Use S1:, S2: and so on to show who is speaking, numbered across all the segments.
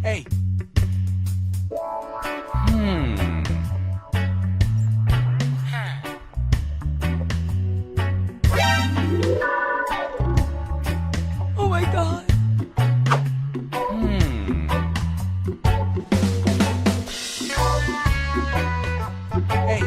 S1: Hey. Oh my God. Hey.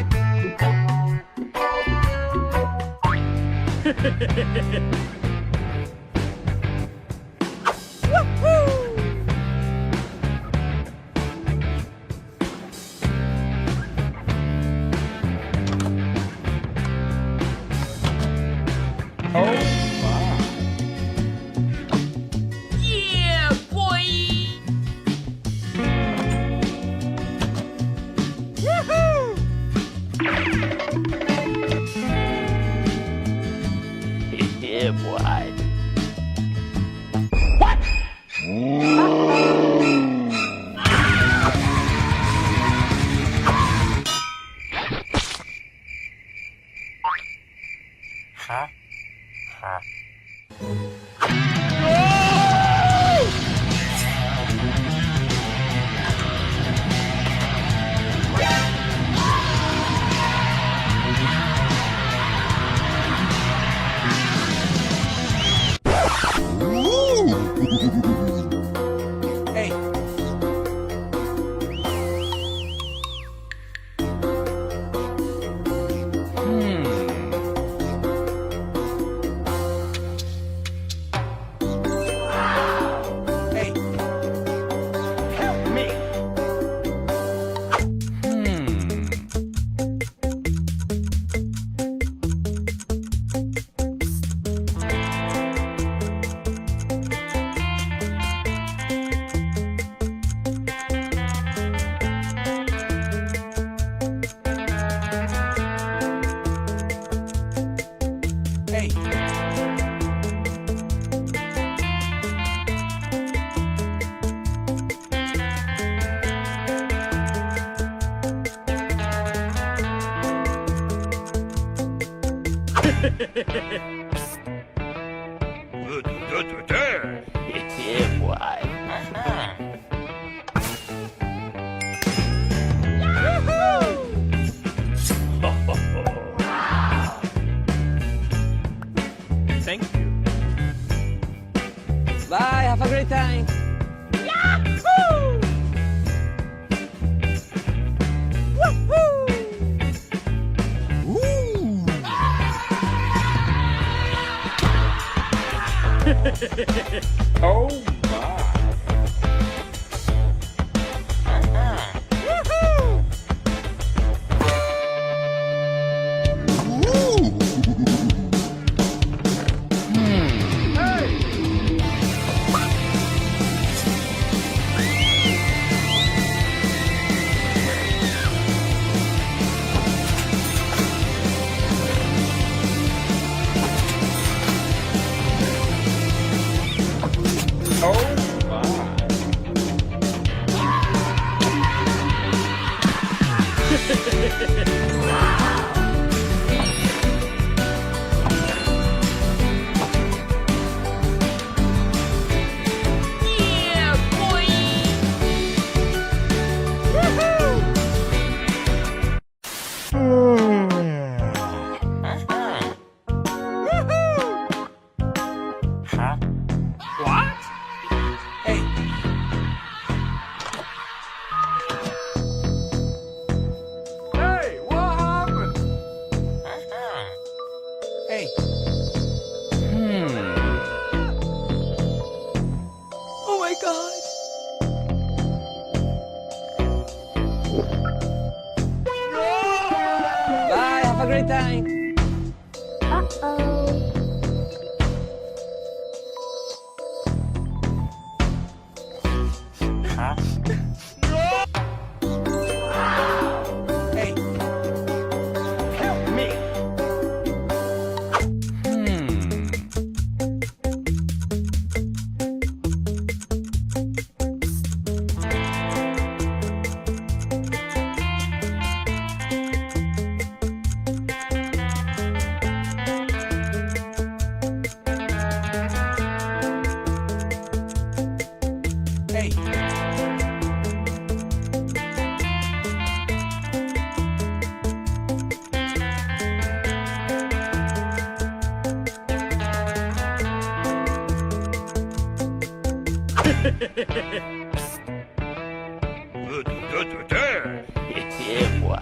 S2: Yeah, boy!
S3: Yeah, boy. Huh? Huh?
S1: Hey. Hey.
S3: Help me.
S1: Hey.
S3: Yeah, boy.
S1: Thank you. Bye. Have a great time.
S3: Oh my. Oh my.
S2: Yeah, boy!
S3: Huh?
S1: What? Hey. Hey, what happened? Hey. Oh my God. Bye. Have a great time.
S3: Huh?
S1: Hey.
S3: Help me.
S1: Hey.
S3: Yeah, boy.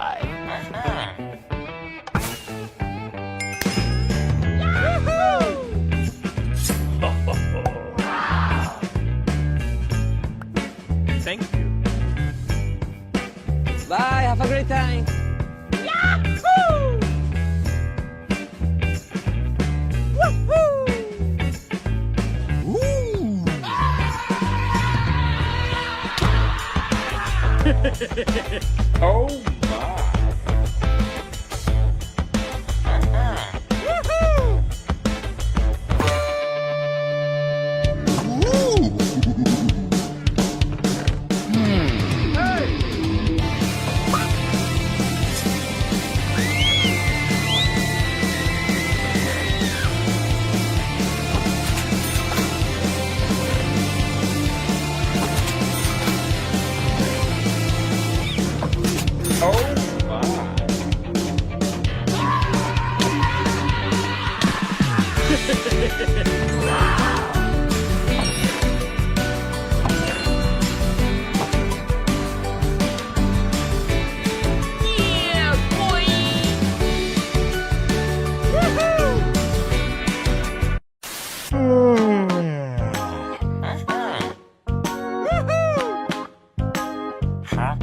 S3: Thank you.
S1: Bye. Have a great time.
S3: Oh my. Oh my.
S2: Yeah, boy.
S3: Huh?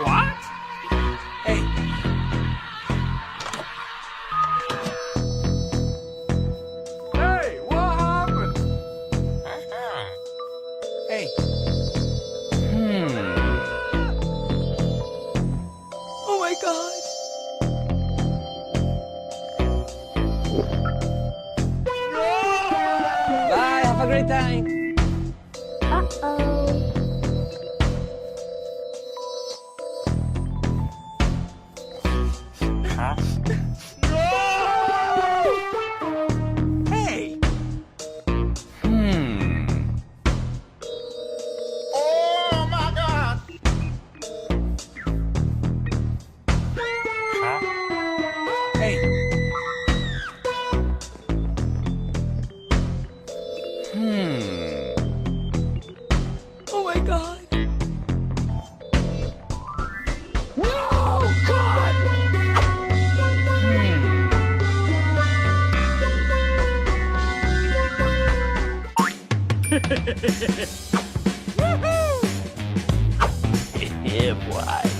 S1: What? Hey.
S3: Hey, what happened?
S1: Hey. Oh my God. Bye. Have a great time.
S3: Huh?
S1: Hey.
S3: Oh my God. Huh?
S1: Hey. Oh my God.
S3: No, God. Yeah, boy.